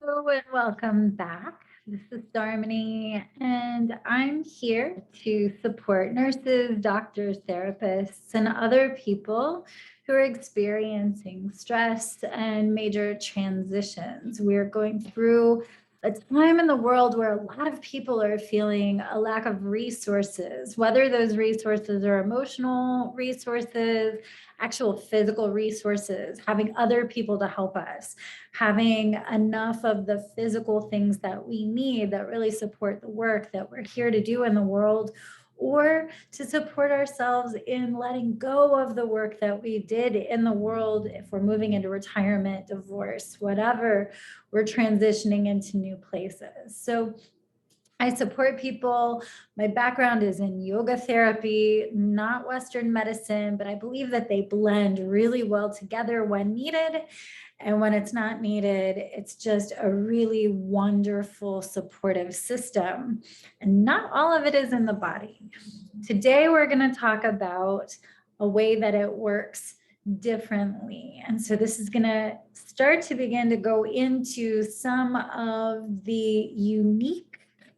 Hello and welcome back. This is Darmini, and I'm here to support nurses, doctors, therapists, and other people who are experiencing stress and major transitions. We're going through a time in the world where a lot of people are feeling a lack of resources, whether those resources are emotional resources, actual physical resources, having other people to help us, having enough of the physical things that we need that really support the work that we're here to do in the world, or to support ourselves in letting go of the work that we did in the world if we're moving into retirement, divorce, whatever, we're transitioning into new places. So I support people. My background is in yoga therapy, not Western medicine, but I believe that they blend really well together when needed. And when it's not needed, it's just a really wonderful supportive system. And not all of it is in the body. Today, we're going to talk about a way that it works differently. And so this is going to start to begin to go into some of the unique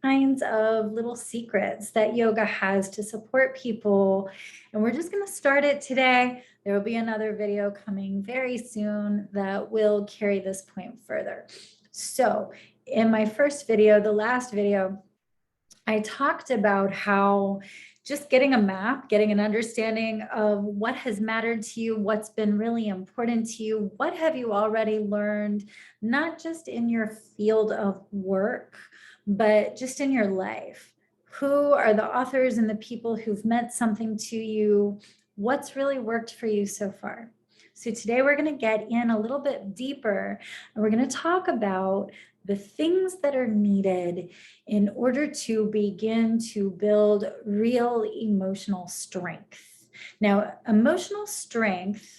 kinds of little secrets that yoga has to support people. And we're just going to start it today. There will be another video coming very soon that will carry this point further. So in my first video, the last video, I talked about how just getting a map, getting an understanding of what has mattered to you, what's been really important to you, what have you already learned, not just in your field of work, but just in your life. Who are the authors and the people who've meant something to you? What's really worked for you so far? So today we're going to get in a little bit deeper, and we're going to talk about the things that are needed in order to begin to build real emotional strength. Now, emotional strength,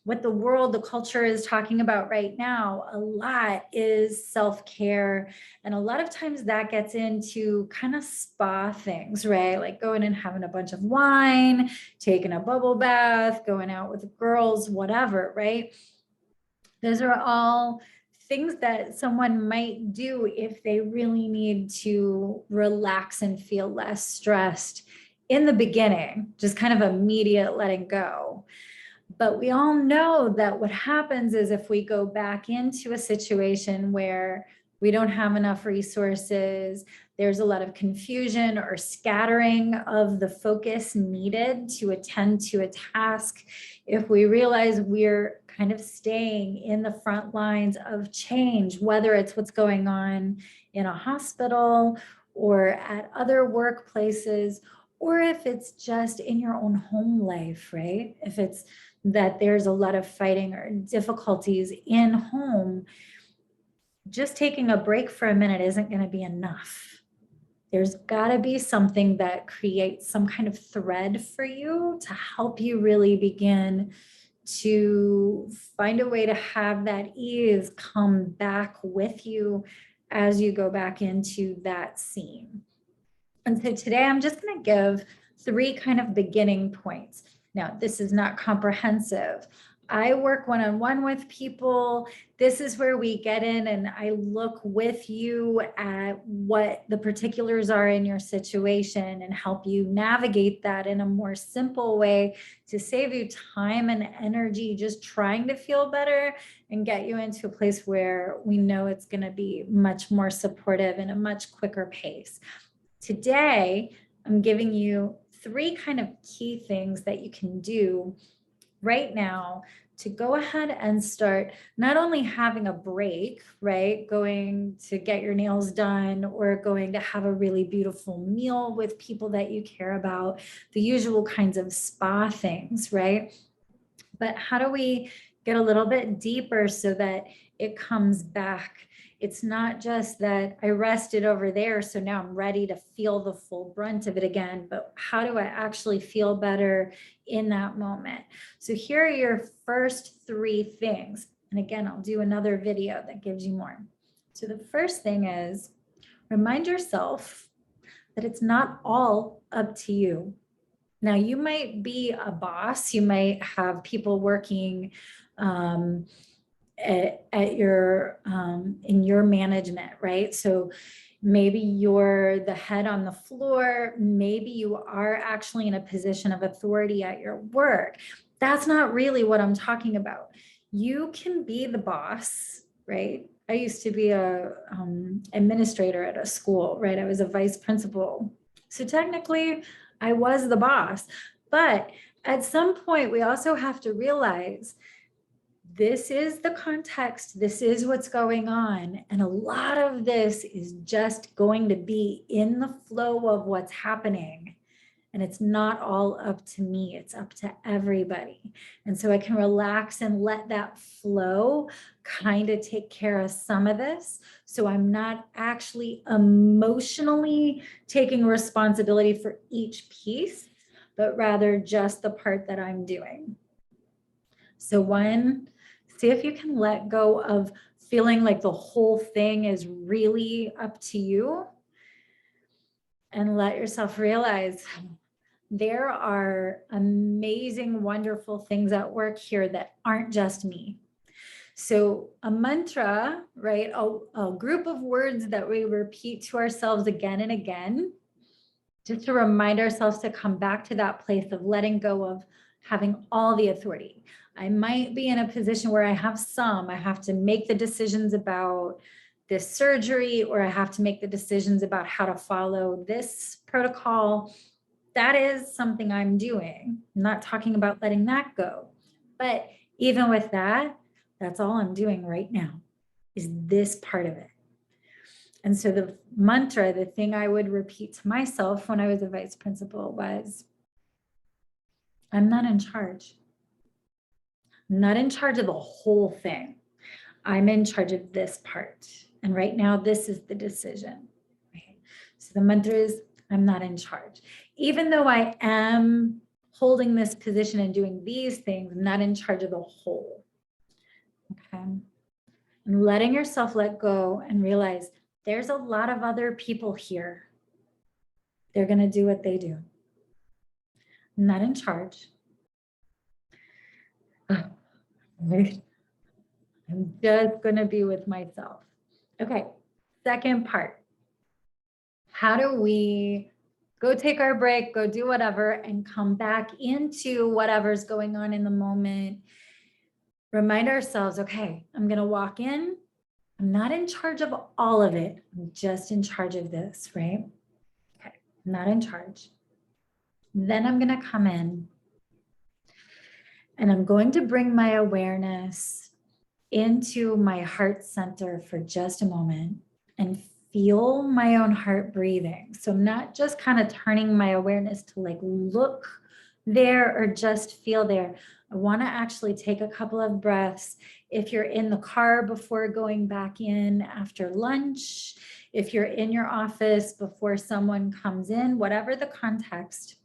what the world, the culture is talking about right now, a lot is self-care. And a lot of times that gets into kind of spa things, right? Like going and having a bunch of wine, taking a bubble bath, going out with girls, whatever, right? Those are all things that someone might do if they really need to relax and feel less stressed in the beginning, just kind of immediate letting go. But we all know that what happens is if we go back into a situation where we don't have enough resources, there's a lot of confusion or scattering of the focus needed to attend to a task. If we realize we're kind of staying in the front lines of change, whether it's what's going on in a hospital or at other workplaces, or if it's just in your own home life, right? If it's that there's a lot of fighting or difficulties in home, just taking a break for a minute isn't going to be enough. There's got to be something that creates some kind of thread for you to help you really begin to find a way to have that ease come back with you as you go back into that scene. And so today I'm just going to give 3 kind of beginning points. Now, this is not comprehensive. I work one-on-one with people. This is where we get in and I look with you at what the particulars are in your situation and help you navigate that in a more simple way to save you time and energy just trying to feel better and get you into a place where we know it's going to be much more supportive and a much quicker pace. Today, I'm giving you 3 kind of key things that you can do right now to go ahead and start not only having a break, right? Going to get your nails done or going to have a really beautiful meal with people that you care about, the usual kinds of spa things, right? But how do we get a little bit deeper so that it comes back? It's not just that I rested over there, so now I'm ready to feel the full brunt of it again, but how do I actually feel better in that moment? So here are your first 3 things. And again, I'll do another video that gives you more. So the first thing is remind yourself that it's not all up to you. Now, you might be a boss, you might have people working at your in your management, right? So maybe you're the head on the floor, maybe you are actually in a position of authority at your work. That's not really what I'm talking about. You can be the boss, right? I used to be a administrator at a school, right? I was a vice principal. So technically I was the boss, but at some point we also have to realize this is the context, this is what's going on. And a lot of this is just going to be in the flow of what's happening. And it's not all up to me, it's up to everybody. And so I can relax and let that flow kind of take care of some of this. So I'm not actually emotionally taking responsibility for each piece, but rather just the part that I'm doing. So one, see if you can let go of feeling like the whole thing is really up to you, and let yourself realize there are amazing, wonderful things at work here that aren't just me. So a mantra, right? A group of words that we repeat to ourselves again and again, just to remind ourselves to come back to that place of letting go of having all the authority. I might be in a position where I have to make the decisions about this surgery, or I have to make the decisions about how to follow this protocol. That is something I'm doing. I'm not talking about letting that go. But even with that, that's all I'm doing right now, is this part of it. And so the mantra, the thing I would repeat to myself when I was a vice principal was, I'm not in charge. I'm not in charge of the whole thing. I'm in charge of this part. And right now, this is the decision. Right? So the mantra is, I'm not in charge. Even though I am holding this position and doing these things, I'm not in charge of the whole. Okay. And letting yourself let go and realize there's a lot of other people here. They're going to do what they do. I'm not in charge. Right? I'm just going to be with myself. Okay. Second part. How do we go take our break, go do whatever, and come back into whatever's going on in the moment? Remind ourselves, okay, I'm going to walk in. I'm not in charge of all of it. I'm just in charge of this, right? Okay, I'm not in charge. Then I'm going to come in and I'm going to bring my awareness into my heart center for just a moment and feel my own heart breathing. So I'm not just kind of turning my awareness to like look there or just feel there. I want to actually take a couple of breaths. If you're in the car before going back in after lunch, if you're in your office before someone comes in, whatever the context,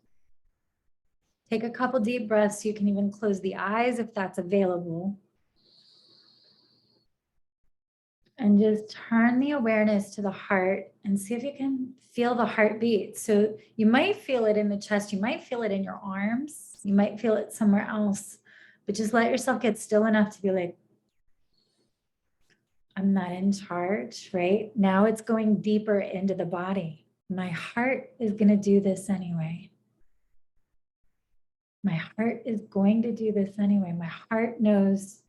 take a couple deep breaths. You can even close the eyes if that's available. And just turn the awareness to the heart and see if you can feel the heartbeat. So you might feel it in the chest, you might feel it in your arms, you might feel it somewhere else, but just let yourself get still enough to be like, I'm not in charge, right? Now it's going deeper into the body. My heart is going to do this anyway. My heart is going to do this anyway. My heart knows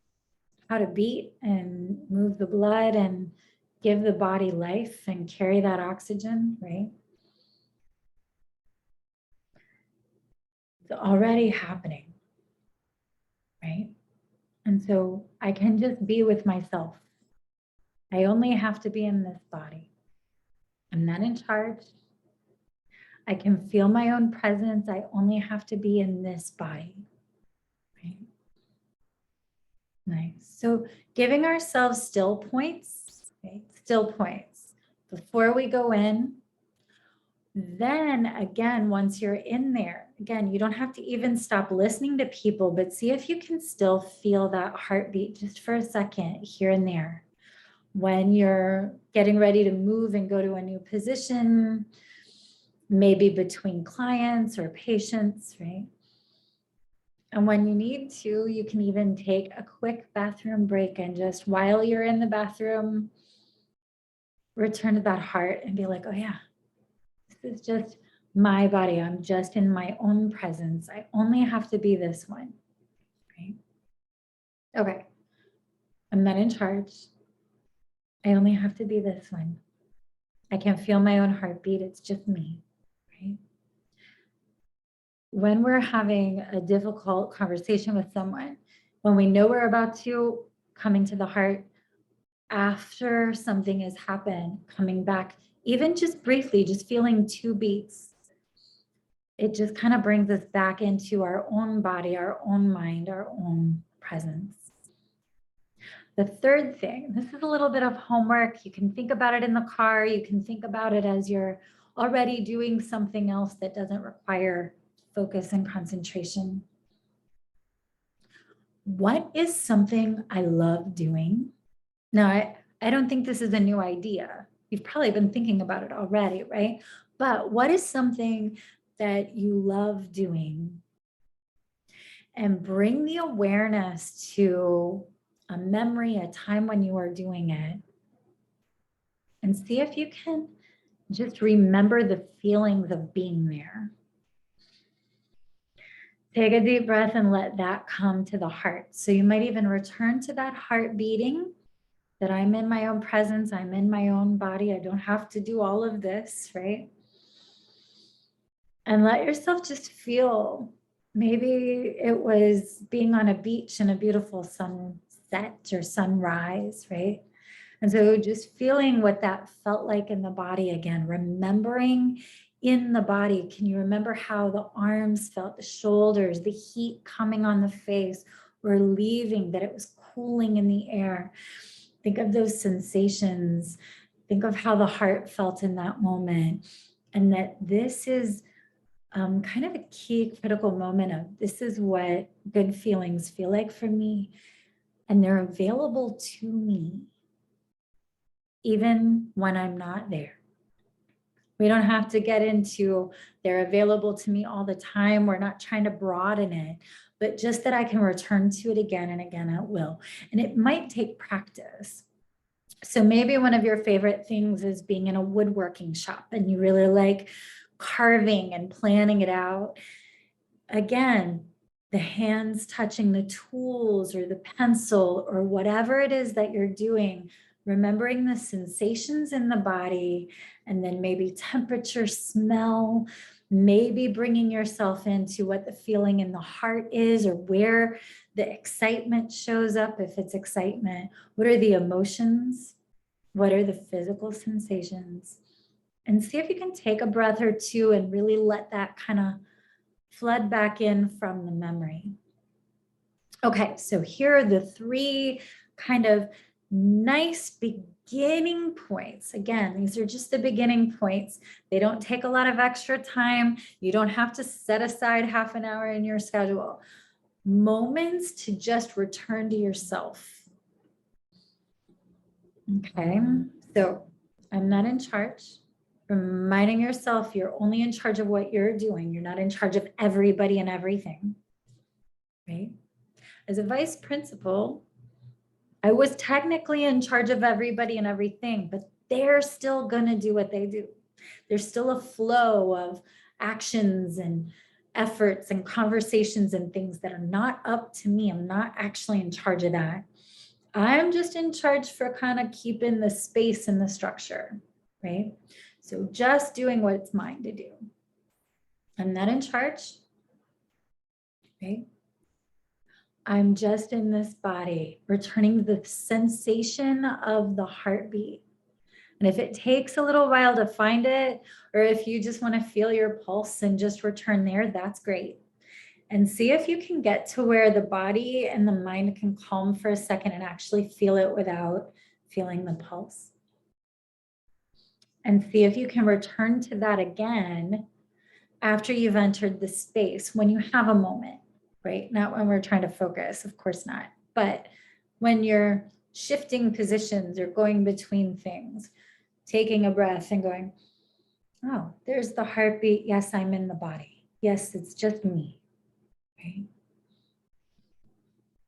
how to beat and move the blood and give the body life and carry that oxygen, right? It's already happening, right? And so I can just be with myself. I only have to be in this body. I'm not in charge. I can feel my own presence. I only have to be in this body, right? Nice. So giving ourselves still points, okay? Still points before we go in. Then again, once you're in there, again, you don't have to even stop listening to people, but see if you can still feel that heartbeat just for a second here and there. When you're getting ready to move and go to a new position, maybe between clients or patients, right? And when you need to, you can even take a quick bathroom break and just while you're in the bathroom, return to that heart and be like, oh yeah, this is just my body. I'm just in my own presence. I only have to be this one, right? Okay, I'm not in charge. I only have to be this one. I can feel my own heartbeat. It's just me, right? When we're having a difficult conversation with someone, when we know we're about to coming to the heart, after something has happened, coming back, even just briefly, just feeling 2 beats, it just kind of brings us back into our own body, our own mind, our own presence. The third thing, this is a little bit of homework. You can think about it in the car. You can think about it as you're already doing something else that doesn't require focus and concentration. What is something I love doing? Now, I don't think this is a new idea. You've probably been thinking about it already, right? But what is something that you love doing? And bring the awareness to a memory, a time when you are doing it. And see if you can just remember the feelings of being there. Take a deep breath and let that come to the heart. So you might even return to that heart beating, that I'm in my own presence, I'm in my own body. I don't have to do all of this, right? And let yourself just feel. Maybe it was being on a beach and a beautiful sunset or sunrise, right? And so just feeling what that felt like in the body again, remembering in the body. Can you remember how the arms felt, the shoulders, the heat coming on the face or leaving, that it was cooling in the air? Think of those sensations. Think of how the heart felt in that moment. And that this is kind of a key critical moment of this is what good feelings feel like for me. And they're available to me, even when I'm not there. We don't have to get into they're available to me all the time. We're not trying to broaden it, but just that I can return to it again and again at will. And it might take practice. So maybe one of your favorite things is being in a woodworking shop and you really like carving and planning it out. Again, the hands touching the tools or the pencil or whatever it is that you're doing, remembering the sensations in the body, and then maybe temperature, smell, maybe bringing yourself into what the feeling in the heart is or where the excitement shows up. If it's excitement, what are the emotions? What are the physical sensations? And see if you can take a breath or two and really let that kind of flood back in from the memory. Okay, so here are the 3 kind of nice beginning points. Again, these are just the beginning points. They don't take a lot of extra time. You don't have to set aside half an hour in your schedule. Moments to just return to yourself. Okay, so I'm not in charge. Reminding yourself you're only in charge of what you're doing. You're not in charge of everybody and everything, right? As a vice principal, I was technically in charge of everybody and everything, but they're still going to do what they do. There's still a flow of actions and efforts and conversations and things that are not up to me. I'm not actually in charge of that. I'm just in charge for kind of keeping the space and the structure, right? So just doing what it's mine to do. I'm not in charge, right? I'm just in this body, returning the sensation of the heartbeat. And if it takes a little while to find it, or if you just want to feel your pulse and just return there, that's great. And see if you can get to where the body and the mind can calm for a second and actually feel it without feeling the pulse. And see if you can return to that again after you've entered the space, when you have a moment, right? Not when we're trying to focus, of course not, but when you're shifting positions or going between things, taking a breath and going, oh, there's the heartbeat. Yes, I'm in the body. Yes, it's just me, right?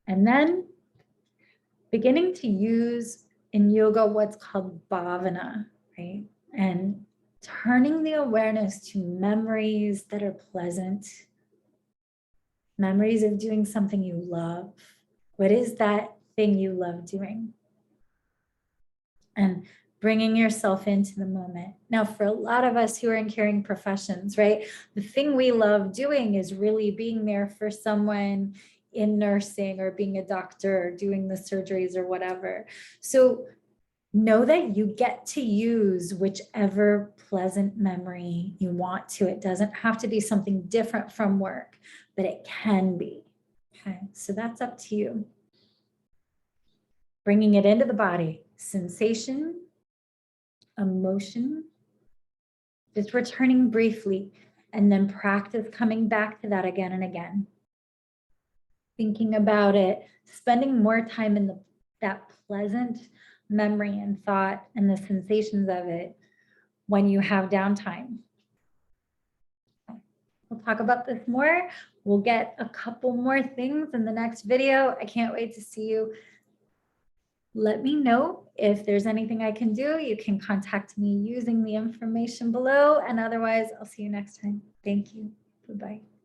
And then beginning to use in yoga what's called bhavana, right? And turning the awareness to memories that are pleasant, memories of doing something you love. What is that thing you love doing? And bringing yourself into the moment. Now, for a lot of us who are in caring professions, right, the thing we love doing is really being there for someone in nursing or being a doctor or doing the surgeries or whatever. So know that you get to use whichever pleasant memory you want to. It doesn't have to be something different from work, but it can be. Okay, so that's up to you. Bringing it into the body, sensation, emotion, just returning briefly, and then practice coming back to that again and again. Thinking about it, spending more time in that pleasant memory and thought and the sensations of it when you have downtime. We'll talk about this more. We'll get a couple more things in the next video. I can't wait to see you. Let me know if there's anything I can do. You can contact me using the information below, and otherwise I'll see you next time. Thank you. Bye-bye.